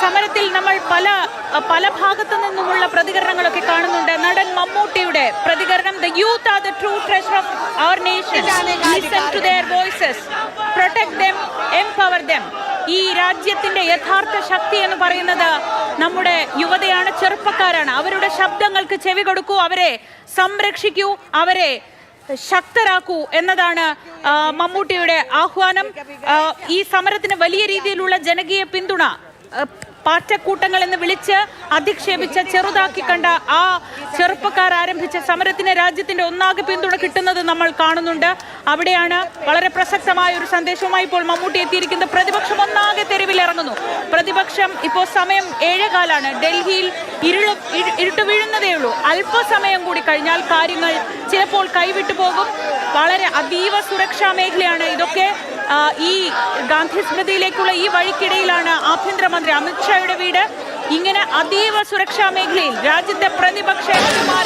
സമരത്തിൽ നമ്മൾ പല ഭാഗത്തു നിന്നുമുള്ള പ്രതികരണങ്ങളൊക്കെ കാണുന്നുണ്ട്. നടൻ മമ്മൂട്ടിയുടെ പ്രതികരണം, the youth are the true treasure of our nation. Listen to their voices, protect them, empower them. ഈ രാജ്യത്തിന്റെ യഥാർത്ഥ ശക്തി എന്ന് പറയുന്നത് നമ്മുടെ യുവതയാണ്, ചെറുപ്പക്കാരാണ്. അവരുടെ ശബ്ദങ്ങൾക്ക് ചെവി കൊടുക്കൂ, അവരെ സംരക്ഷിക്കൂ, അവരെ ശക്തരാക്കൂ എന്നതാണ് മമ്മൂട്ടിയുടെ ആഹ്വാനം. ഈ സമരത്തിന് വലിയ രീതിയിലുള്ള ജനകീയ പിന്തുണ, പാറ്റക്കൂട്ടങ്ങൾ എന്ന് വിളിച്ച് അധിക്ഷേപിച്ച, ചെറുതാക്കി കണ്ട ആ ചെറുപ്പക്കാർ ആരംഭിച്ച സമരത്തിന് രാജ്യത്തിന്റെ ഒന്നാകെ പിന്തുണ കിട്ടുന്നത് നമ്മൾ കാണുന്നുണ്ട്. അവിടെയാണ് വളരെ പ്രസക്തമായ ഒരു സന്ദേശവുമായി ഇപ്പോൾ മമ്മൂട്ടി എത്തിയിരിക്കുന്നത്. പ്രതിപക്ഷം ഒന്നാകെ തെരുവിലിറങ്ങുന്നു. പ്രതിപക്ഷം ഇപ്പോൾ സമയം 7:15. ഡൽഹിയിൽ ഇരുട്ട് വീഴുന്നതേ ഉള്ളൂ. അല്പസമയം കൂടി കഴിഞ്ഞാൽ കാര്യങ്ങൾ ചിലപ്പോൾ കൈവിട്ടു പോകും. വളരെ അതീവ സുരക്ഷാ മേഖലയാണ് ഇതൊക്കെ. ഈ ഗാന്ധി സ്മൃതിയിലേക്കുള്ള ഈ വഴിക്കിടയിലാണ് ആഭ്യന്തരമന്ത്രി അമിത്ഷായുടെ വീട്. ഇങ്ങനെ അതീവ സുരക്ഷാ മേഖലയിൽ രാജ്യത്തെ പ്രതിപക്ഷ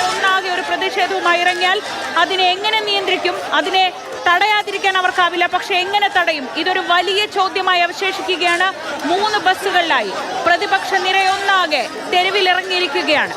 ഒന്നാകെ ഒരു പ്രതിഷേധവുമായി ഇറങ്ങിയാൽ അതിനെ എങ്ങനെ നിയന്ത്രിക്കും? അതിനെ തടയാതിരിക്കാൻ അവർക്കാവില്ല. പക്ഷെ എങ്ങനെ തടയും? ഇതൊരു വലിയ ചോദ്യമായി അവശേഷിക്കുകയാണ്. 3 ബസ്സുകളിലായി പ്രതിപക്ഷ നിരയൊന്നാകെ തെരുവിലിറങ്ങിയിരിക്കുകയാണ്.